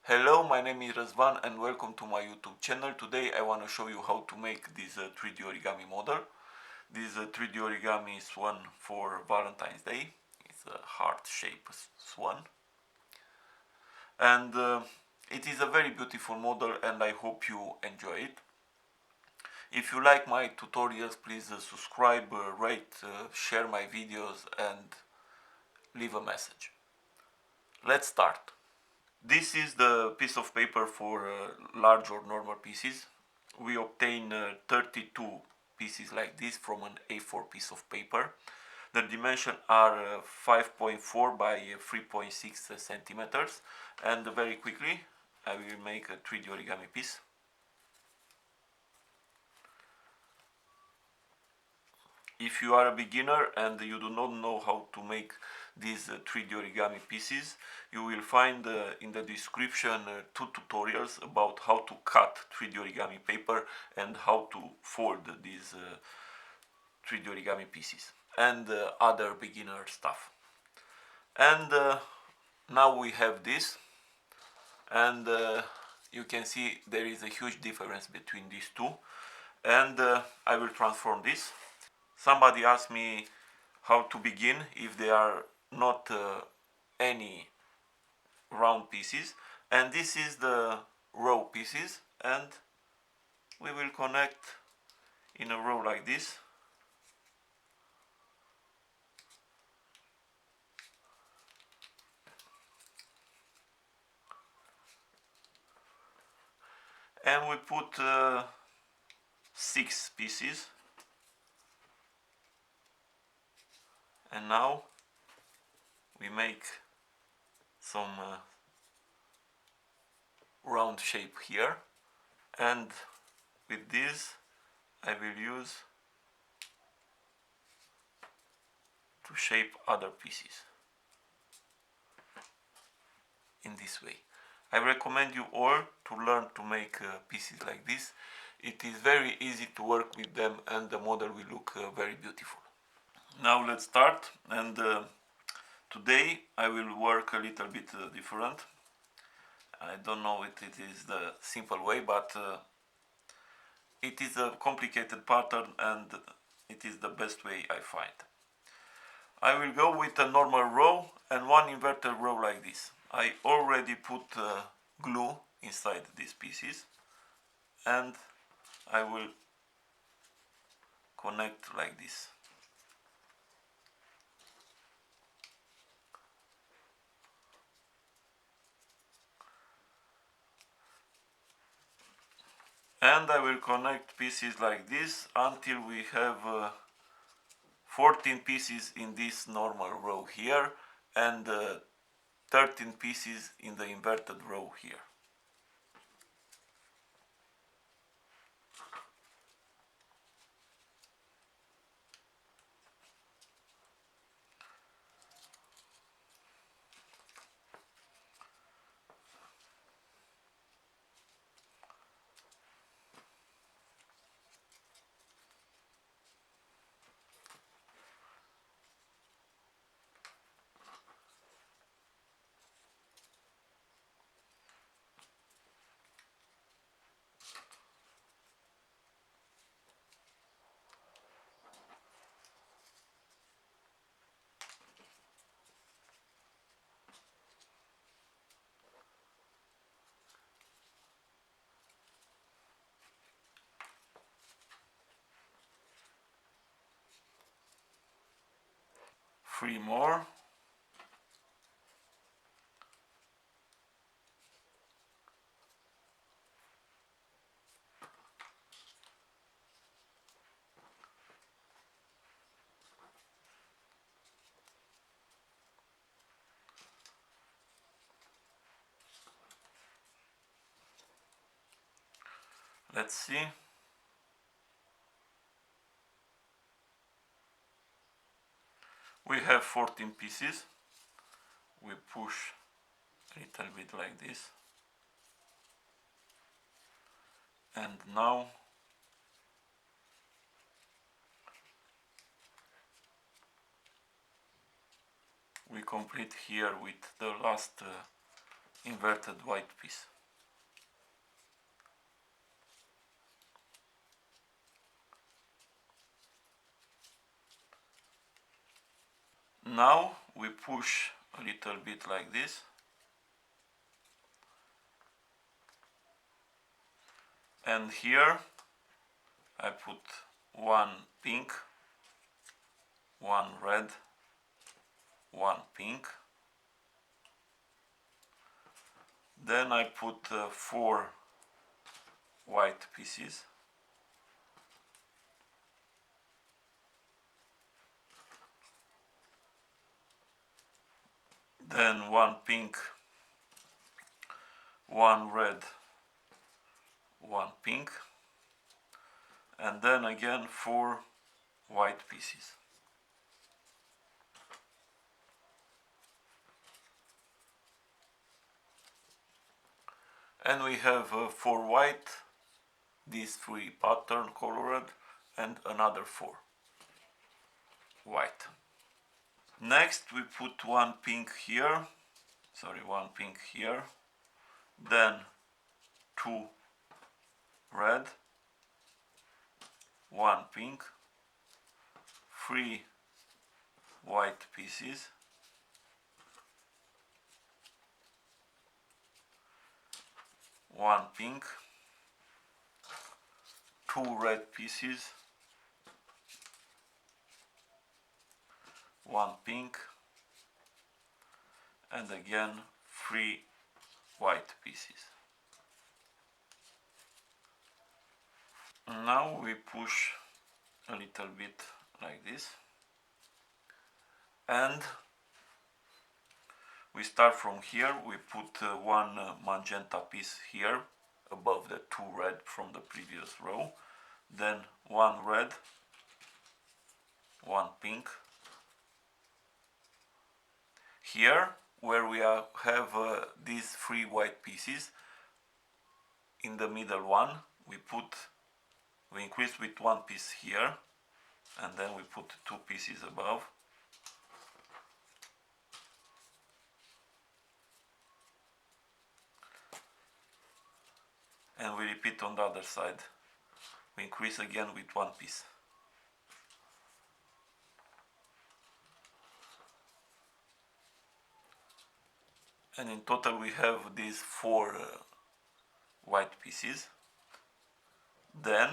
Hello, my name is Răzvan and welcome to my YouTube channel. Today I want to show you how to make this 3D origami model. This 3D origami swan for Valentine's Day. It's a heart-shaped swan. And it is a very beautiful model and I hope you enjoy it. If you like my tutorials, please subscribe, rate, share my videos and leave a message. Let's start. This is the piece of paper for large or normal pieces. We obtain 32 pieces like this from an A4 piece of paper. The dimensions are 5.4 by 3.6 centimeters. And very quickly I will make a 3D origami piece. If you are a beginner and you do not know how to make these 3D origami pieces, you will find in the description two tutorials about how to cut 3D origami paper and how to fold these 3D origami pieces and other beginner stuff. And now we have this, and you can see there is a huge difference between these two, and I will transform this. Somebody asked me how to begin if there are not any round pieces, and this is the row pieces, and we will connect in a row like this. And we put 6 pieces. And now we make some round shape here, and with this I will use to shape other pieces in this way. I recommend you all to learn to make pieces like this. It is very easy to work with them and the model will look very beautiful. Now let's start, and today I will work a little bit different. I don't know if it is the simple way, but it is a complicated pattern and it is the best way I find. I will go with a normal row and one inverted row like this. I already put glue inside these pieces and I will connect like this. And I will connect pieces like this until we have 14 pieces in this normal row here and 13 pieces in the inverted row here. Three more. Let's see. We have 14 pieces. We push a little bit like this. And now we complete here with the last inverted white piece. Now we push a little bit like this, and here I put one pink, one red, one pink. Then I put 4 white pieces. Then one pink, one red, one pink, and then again 4 white pieces. And we have 4 white, these 3 pattern colored, and another 4 white. Next we put one pink here, one pink here, then 2 red, 1 pink, 3 white pieces, 1 pink, 2 red pieces, 1 pink, and again 3 white pieces. Now we push a little bit like this, and we start from here. We put one magenta piece here above the 2 red from the previous row, then 1 red, 1 pink. Here where we have these 3 white pieces, in the middle one we increase with 1 piece here, and then we put 2 pieces above. And we repeat on the other side. We increase again with 1 piece. And in total we have these 4 white pieces. Then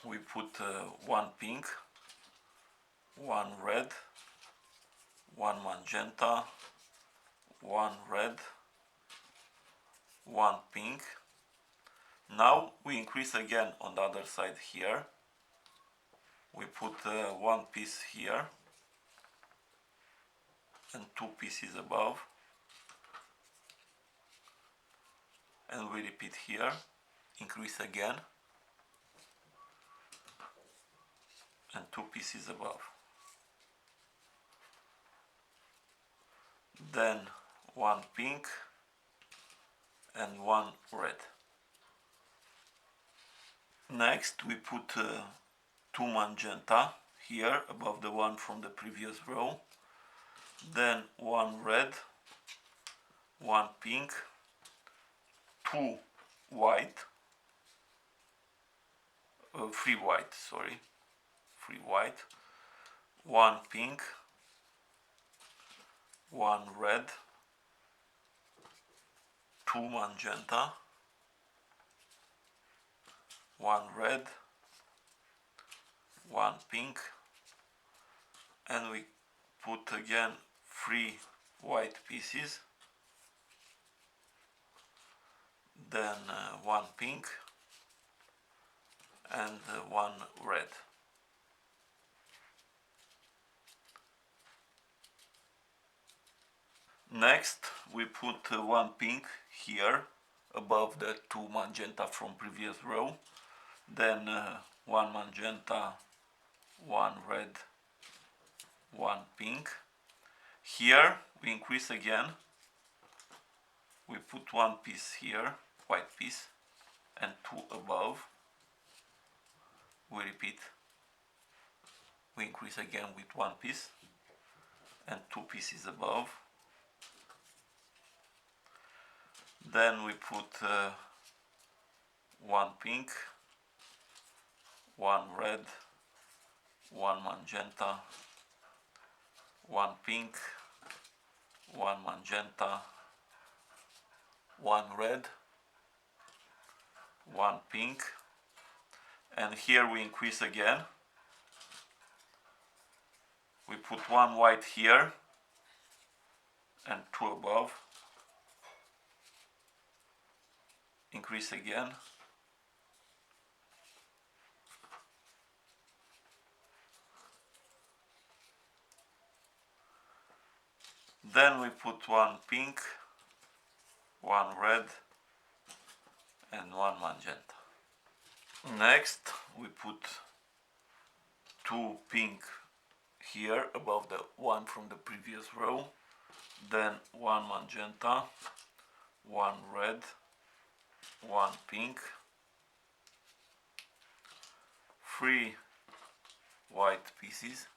we put 1 pink, 1 red, 1 magenta, 1 red, 1 pink. Now we increase again on the other side here. We put 1 piece here and 2 pieces above, and we repeat here, increase again, and 2 pieces above. Then 1 pink and 1 red. Next we put 2 magenta here above the one from the previous row, then 1 red, 1 pink, 2 white, 3 white, 3 white, 1 pink, 1 red, 2 magenta, 1 red, 1 pink, and we put again 3 white pieces, then 1 pink and 1 red. Next we put 1 pink here above the 2 magenta from previous row, then 1 magenta, 1 red, 1 pink. Here we increase again, we put 1 piece here, white piece, and 2 above. We repeat, we increase again with 1 piece and 2 pieces above. Then we put one pink, one red, one magenta, one pink, one magenta, one red, one pink, and here we increase again. We put one white here and two above, increase again, then we put one pink, one red and one magenta. Next we put two pink here above the one from the previous row, then one magenta, one red, one pink, three white pieces,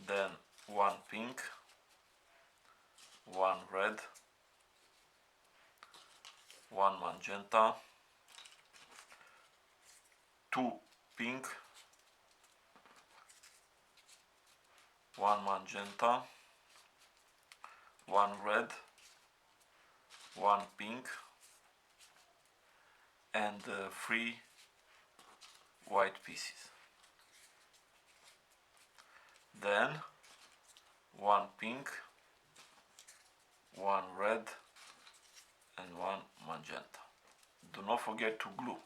then one pink, one red, one magenta, two pink, one magenta, one red, one pink, and three white pieces. Then one pink, one red and one magenta. Do not forget to glue.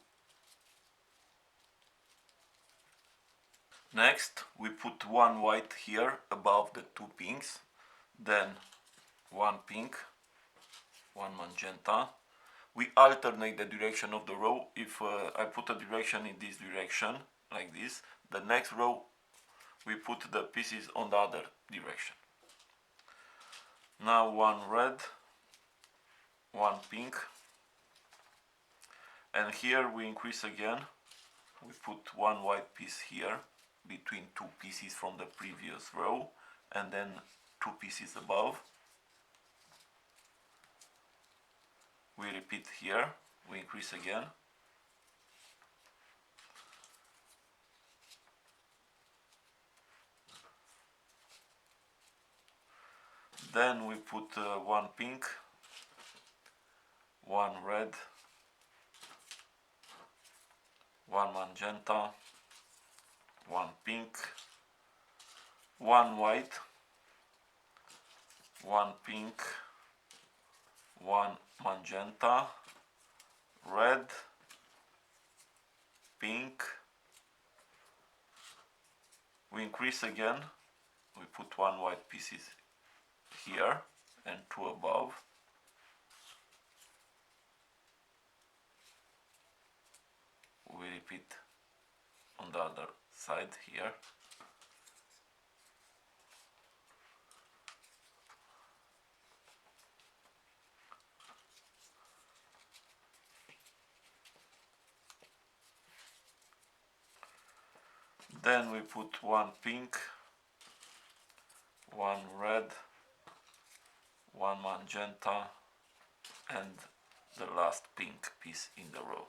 Next we put one white here above the two pinks, then one pink, one magenta. We alternate the direction of the row. If I put a direction in this direction, like this, the next row we put the pieces on the other direction. Now one red, one pink, and here we increase again. We put one white piece here between two pieces from the previous row, and then two pieces above. We repeat here, we increase again. Then we put one pink, one red, one magenta, one pink, one white, one pink, one magenta, red, pink. We increase again. We put one white pieces here and two above. We repeat on the other side here. Then we put one pink, one red, one magenta and the last pink piece in the row.